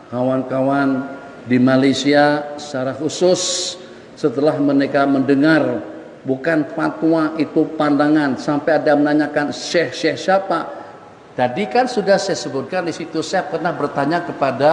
kawan-kawan di Malaysia secara khusus setelah mereka mendengar bukan fatwa itu pandangan, sampai ada menanyakan syekh siapa. Tadi kan sudah saya sebutkan di situ, saya pernah bertanya kepada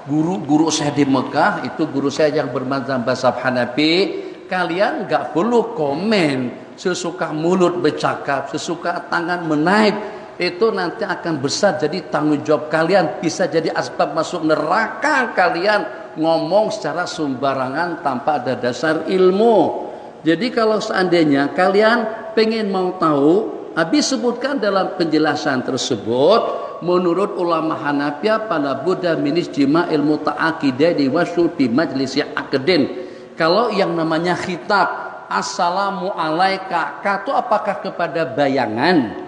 guru saya di Mekah, itu guru saya yang bermazhab mazhab Hanafi, kalian nggak perlu komen, sesuka mulut bercakap, sesuka tangan menaik, itu nanti akan besar jadi tanggung jawab kalian, bisa jadi asbab masuk neraka kalian ngomong secara sembarangan tanpa ada dasar ilmu. Jadi kalau seandainya kalian pengen mau tahu, habis sebutkan dalam penjelasan tersebut, menurut ulama Hanafiyah pada Buddha minis jima ilmu ta'akidah di wasul bi majlis akadin. Kalau yang namanya khitab assalamu alaika, itu apakah kepada bayangan?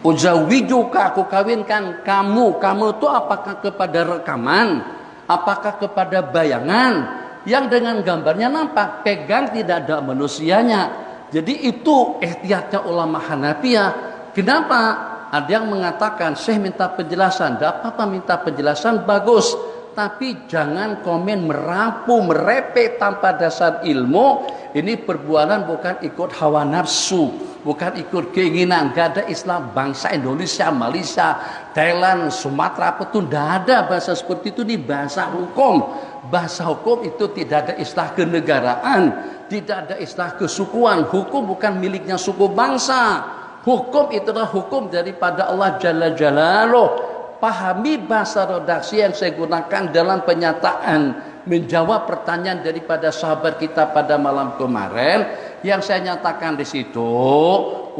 Uzawijuka, aku kawinkan kamu itu apakah kepada rekaman? Apakah kepada bayangan? Yang dengan gambarnya nampak, pegang tidak ada manusianya. Jadi itu ihtiyatnya ulama Hanafiyah. Kenapa? Ada yang mengatakan, Syekh minta penjelasan. Tidak apa-apa minta penjelasan, bagus. Tapi jangan komen merapu, merepek tanpa dasar ilmu. Ini perbuatan bukan ikut hawa nafsu, bukan ikut keinginan. Gak ada Islam bangsa Indonesia, Malaysia, Thailand, Sumatera, apa itu tidak ada bahasa seperti itu. Ini bahasa hukum. Bahasa hukum itu tidak ada istilah kenegaraan, tidak ada istilah kesukuan. Hukum bukan miliknya suku bangsa. Hukum itulah hukum daripada Allah Jalla Jalaluh. Pahami bahasa redaksi yang saya gunakan dalam penyataan menjawab pertanyaan daripada sahabat kita pada malam kemarin. Yang saya nyatakan di situ,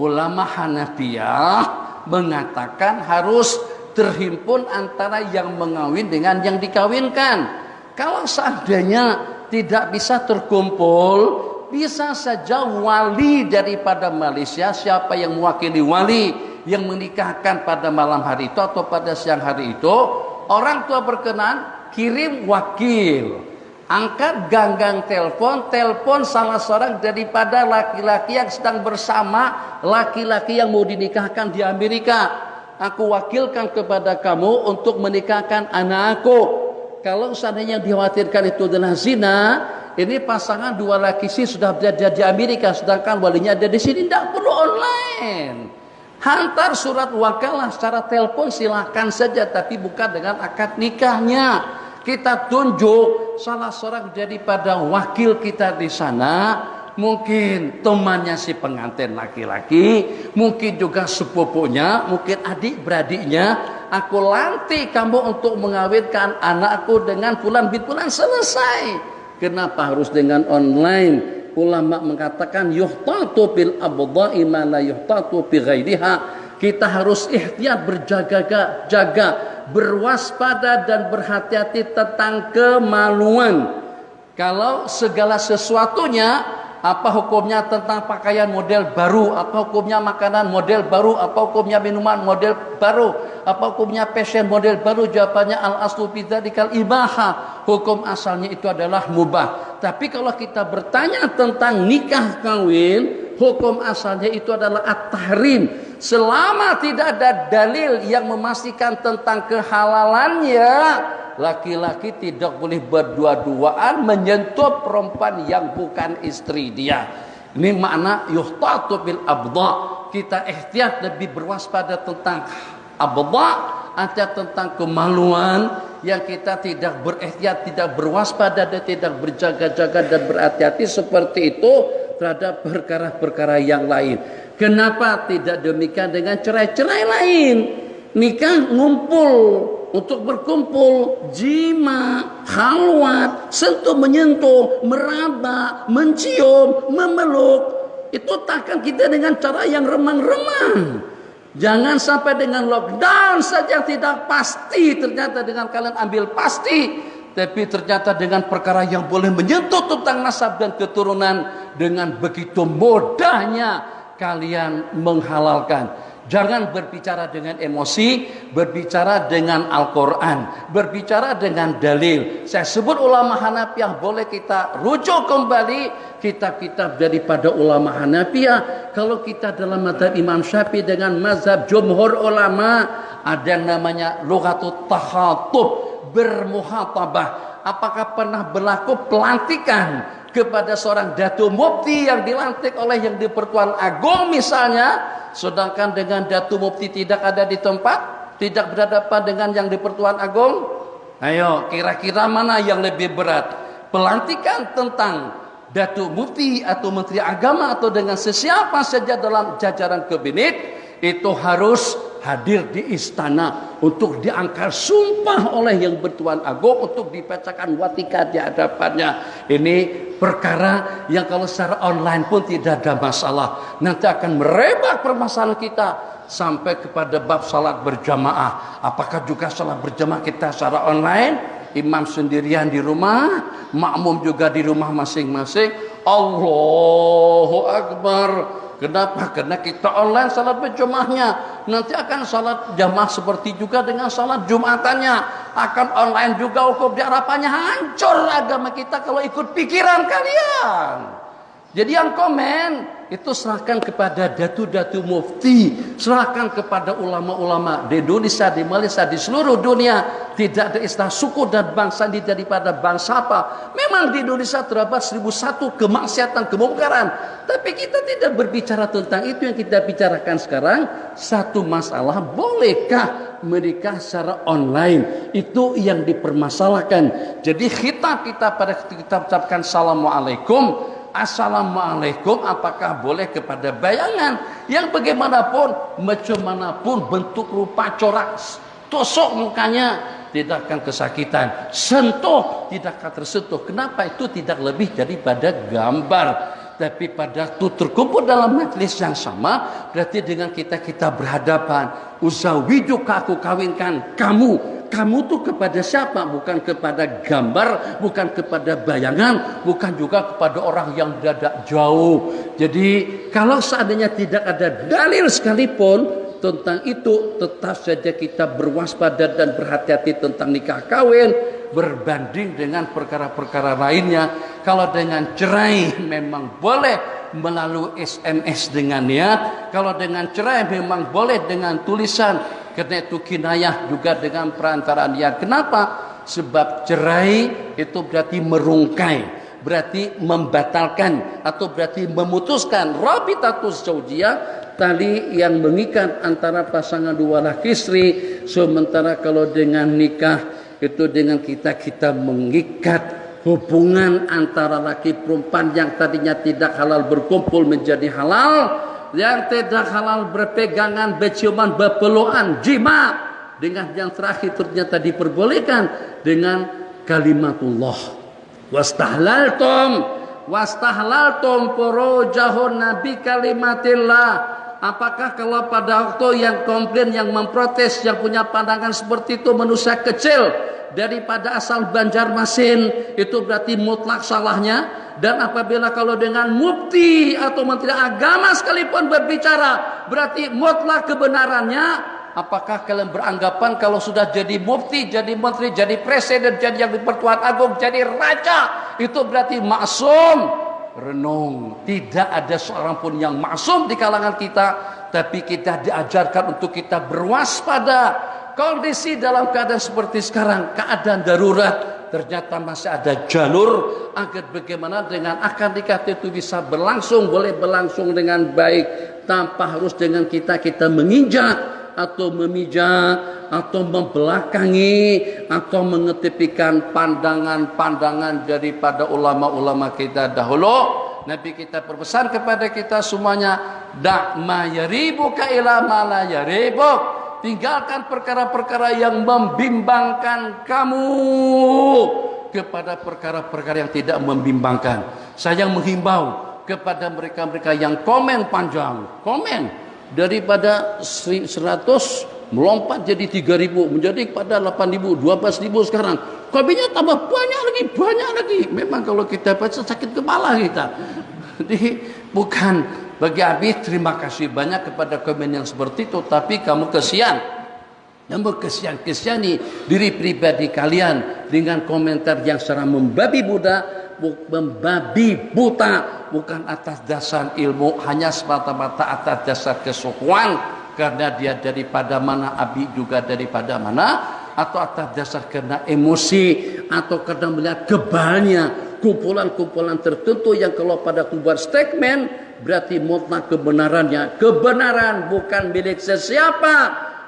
ulama Hanafiyah mengatakan harus terhimpun antara yang mengawin dengan yang dikawinkan. Kalau seandainya tidak bisa terkumpul, bisa saja wali daripada Malaysia, siapa yang mewakili wali yang menikahkan pada malam hari itu atau pada siang hari itu, orang tua berkenan, kirim wakil, angkat ganggang telepon salah seorang daripada laki-laki yang sedang bersama laki-laki yang mau dinikahkan di Amerika. Aku wakilkan kepada kamu untuk menikahkan anakku. Kalau seandainya yang dikhawatirkan itu adalah zina, ini pasangan dua laki sih sudah berada di Amerika, sedangkan walinya ada di sini, tidak perlu online. Hantar surat wakalah secara telepon silahkan saja, tapi bukan dengan akad nikahnya. Kita tunjuk salah seorang daripada wakil kita di sana, mungkin temannya si pengantin laki-laki, mungkin juga sepupunya, mungkin adik beradiknya. Aku lantik kamu untuk mengawinkan anakku dengan fulan bin fulan, selesai. Kenapa harus dengan online? Ulama mengatakan yuhtatu bil abdha'i ma la yuhtatu bi ghairiha. Kita harus ihtiyat, berjaga-jaga, berwaspada dan berhati-hati tentang kemaluan. Kalau segala sesuatunya, apa hukumnya tentang pakaian model baru, apa hukumnya makanan model baru, apa hukumnya minuman model baru, apa hukumnya fashion model baru, jawabannya al-aslu fi dzalikal ibaha, hukum asalnya itu adalah mubah. Tapi kalau kita bertanya tentang nikah kawin, hukum asalnya itu adalah at-tahrim. Selama tidak ada dalil yang memastikan tentang kehalalannya, laki-laki tidak boleh berdua-duaan menyentuh perempuan yang bukan istri dia. Ini makna yuhtatu bil abdha. Kita ihtiyat, lebih berwaspada tentang abdha, artinya tentang kemaluan, yang kita tidak berihtiyat, tidak berwaspada dan tidak berjaga-jaga dan berhati-hati seperti itu terhadap perkara-perkara yang lain. Kenapa tidak demikian dengan cerai-cerai lain? Nikah ngumpul, untuk berkumpul, jima, khalwat, sentuh menyentuh, meraba, mencium, memeluk. Itu takkan kita dengan cara yang remang-remang. Jangan sampai dengan lockdown saja tidak pasti, ternyata dengan kalian ambil pasti. Tapi ternyata dengan perkara yang boleh menyentuh tentang nasab dan keturunan, dengan begitu mudahnya kalian menghalalkan. Jangan berbicara dengan emosi, berbicara dengan Al-Quran, berbicara dengan dalil. Saya sebut ulama Hanafiyah, boleh kita rujuk kembali kitab-kitab daripada ulama Hanafiyah. Kalau kita dalam mazhab Imam Syafi'i dengan mazhab jumhur ulama, ada yang namanya lughatut takhatub, bermuhatabah. Apakah pernah berlaku pelantikan kepada seorang Datu Mufti yang dilantik oleh yang di Pertuan Agung misalnya, sedangkan dengan Datu Mufti tidak ada di tempat, tidak berhadapan dengan yang di Pertuan Agung? Ayo, kira-kira mana yang lebih berat? Pelantikan tentang Datu Mufti atau Menteri Agama atau dengan sesiapa saja dalam jajaran kabinet itu harus hadir di istana untuk diangkat sumpah oleh yang Bertuan Agung untuk dibacakan watika di hadapannya. Ini perkara yang kalau secara online pun tidak ada masalah. Nanti akan merebak permasalahan kita sampai kepada bab salat berjamaah. Apakah juga salat berjamaah kita secara online? Imam sendirian di rumah, makmum juga di rumah masing-masing. Allahu Akbar. Kenapa? Karena kita online salat berjamaahnya. Nanti akan salat jamaah seperti juga dengan salat jumatannya. Akan online juga hukum diarapannya. Hancur agama kita kalau ikut pikiran kalian. Jadi yang komen itu serahkan kepada datu-datu mufti, serahkan kepada ulama-ulama di Indonesia, di Malaysia, di seluruh dunia. Tidak ada istilah suku dan bangsa ini daripada bangsa apa. Memang di Indonesia terdapat 1001 kemaksiatan, kemungkaran. Tapi kita tidak berbicara tentang itu. Yang kita bicarakan sekarang satu masalah, bolehkah menikah secara online? Itu yang dipermasalahkan. Jadi khitab kita pada kita ucapkan assalamualaikum. Assalamualaikum, apakah boleh kepada bayangan yang bagaimanapun, macam manapun bentuk rupa corak, tusuk mukanya tidak akan kesakitan, sentuh tidak akan tersentuh. Kenapa? Itu tidak lebih daripada gambar. Tapi pada itu terkumpul dalam majlis yang sama, berarti dengan kita berhadapan. Uzawijuka, aku kawinkan kamu. Kamu tuh kepada siapa? Bukan kepada gambar, bukan kepada bayangan, bukan juga kepada orang yang dadak jauh. Jadi kalau seandainya tidak ada dalil sekalipun tentang itu, tetap saja kita berwaspada dan berhati-hati tentang nikah kawin berbanding dengan perkara-perkara lainnya. Kalau dengan cerai memang boleh melalui SMS dengan niat. Kalau dengan cerai memang boleh dengan tulisan. Karena itu kinayah juga dengan perantaraan niat. Kenapa? Sebab cerai itu berarti merungkai, berarti membatalkan atau berarti memutuskan rabitatus zaujiyah, tali yang mengikat antara pasangan dua laki istri. Sementara kalau dengan nikah itu dengan kita mengikat hubungan antara laki perempuan yang tadinya tidak halal berkumpul menjadi halal, yang tidak halal berpegangan, berciuman, berpelukan, jima, dengan yang terakhir ternyata diperbolehkan dengan kalimatullah. Wastahlaltum furujahun nabi kalimatillah. Apakah kalau pada waktu yang komplain, yang memprotes, yang punya pandangan seperti itu manusia kecil daripada asal Banjarmasin, itu berarti mutlak salahnya. Dan apabila kalau dengan mufti atau menteri agama sekalipun berbicara, berarti mutlak kebenarannya. Apakah kalian beranggapan kalau sudah jadi mufti, jadi menteri, jadi presiden, jadi yang di Pertuan Agung, jadi raja, itu berarti maksum? Renung, tidak ada seorang pun yang maksum di kalangan kita. Tapi kita diajarkan untuk kita berwaspada. Kondisi dalam keadaan seperti sekarang, keadaan darurat, ternyata masih ada jalur agar bagaimana dengan akad nikah itu bisa berlangsung, boleh berlangsung dengan baik tanpa harus dengan kita menginjak atau memijak atau membelakangi atau mengetepikan pandangan-pandangan daripada ulama-ulama kita dahulu. Nabi kita berpesan kepada kita semuanya, dak ma yaribuka ila ma la yaribuk. Tinggalkan perkara-perkara yang membimbangkan kamu kepada perkara-perkara yang tidak membimbangkan. Saya menghimbau kepada mereka-mereka yang komen panjang, komen daripada 100 melompat jadi 3.000, menjadi pada 8.000, 12.000 sekarang. Komennya tambah banyak lagi. Memang kalau kita baca sakit kepala kita. Jadi bukan. Bagi Abi, terima kasih banyak kepada komen yang seperti itu. Tapi kamu kesian. Kamu kesian-kesiani diri pribadi kalian dengan komentar yang secara membabi buta. Bukan atas dasar ilmu, hanya semata-mata atas dasar kesukuan. karena dia daripada mana, Abi juga daripada mana, atau atas dasar karena emosi, atau karena melihat kebalnya kumpulan-kumpulan tertentu yang kalau pada kubuat statement berarti mutlak kebenarannya. Kebenaran bukan milik sesiapa.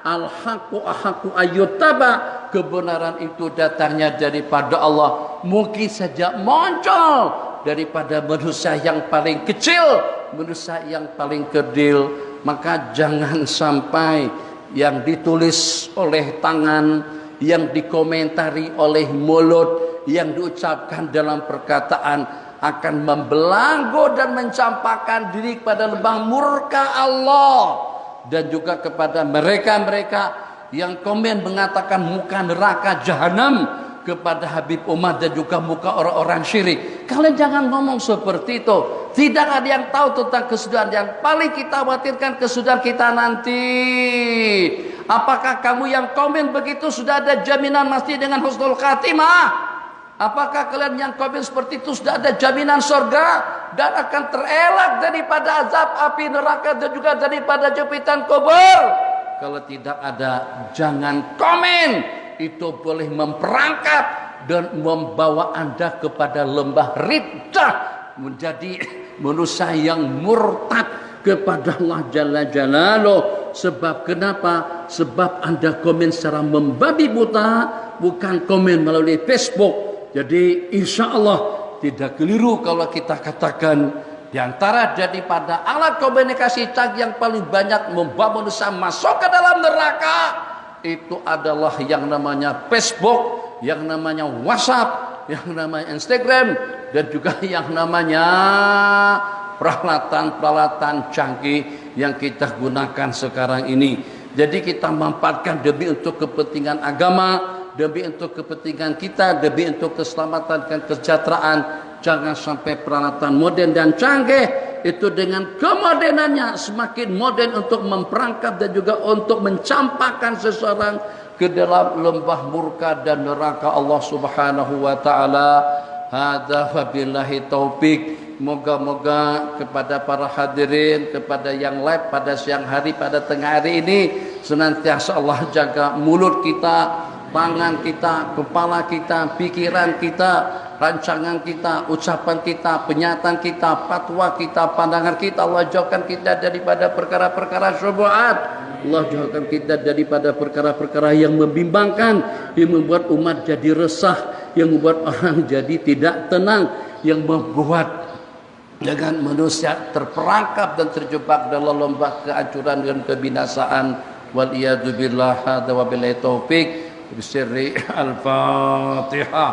Al-haqqu ahaqqu ayyuttaba. Kebenaran itu datangnya daripada Allah. Mungkin saja muncul daripada manusia yang paling kecil, manusia yang paling kerdil. Maka jangan sampai yang ditulis oleh tangan, yang dikomentari oleh mulut, yang diucapkan dalam perkataan akan membelanggu dan mencampakkan diri kepada lembah murka Allah. Dan juga kepada mereka-mereka yang komen mengatakan muka neraka jahanam kepada Habib Umar dan juga muka orang-orang syirik. Kalian jangan ngomong seperti itu. Tidak ada yang tahu tentang kesudahan. Yang paling kita khawatirkan kesudahan kita nanti. Apakah kamu yang komen begitu sudah ada jaminan mesti dengan husnul khatimah? Apakah kalian yang komen seperti itu sudah ada jaminan surga dan akan terelak daripada azab api neraka dan juga daripada jepitan kubur? Kalau tidak ada, jangan komen. Itu boleh memperangkap dan membawa Anda kepada lembah riddah, menjadi manusia yang murtad kepada Allah Jalla Jalaluh. Sebab kenapa? Sebab Anda komen secara membabi buta, bukan komen melalui Facebook. Jadi insya Allah tidak keliru kalau kita katakan di antara daripada alat komunikasi canggih yang paling banyak membawa manusia masuk ke dalam neraka itu adalah yang namanya Facebook, yang namanya WhatsApp, yang namanya Instagram, dan juga yang namanya peralatan-peralatan canggih yang kita gunakan sekarang ini. Jadi kita manfaatkan demi untuk kepentingan agama, demi untuk kepentingan kita, demi untuk keselamatan dan kesejahteraan. Jangan sampai peralatan modern dan canggih itu dengan kemodernannya semakin modern untuk memperangkap dan juga untuk mencampakkan seseorang ke dalam lembah murka dan neraka Allah Subhanahu wa taala. Hadza wabillahi taufik. Moga-moga kepada para hadirin, kepada yang live pada siang hari, pada tengah hari ini, senantiasa Allah jaga mulut kita, tangan kita, kepala kita, pikiran kita, rancangan kita, ucapan kita, penyataan kita, fatwa kita, pandangan kita. Allah jauhkan kita daripada perkara-perkara syubhat. Allah jauhkan kita daripada perkara-perkara yang membimbangkan, yang membuat umat jadi resah, yang membuat orang jadi tidak tenang, yang membuat dengan manusia terperangkap dan terjebak dalam lembah kehancuran dan kebinasaan. Wal iyadu billah. Hadza wabillahi taufik. Bisirri al-Fatihah.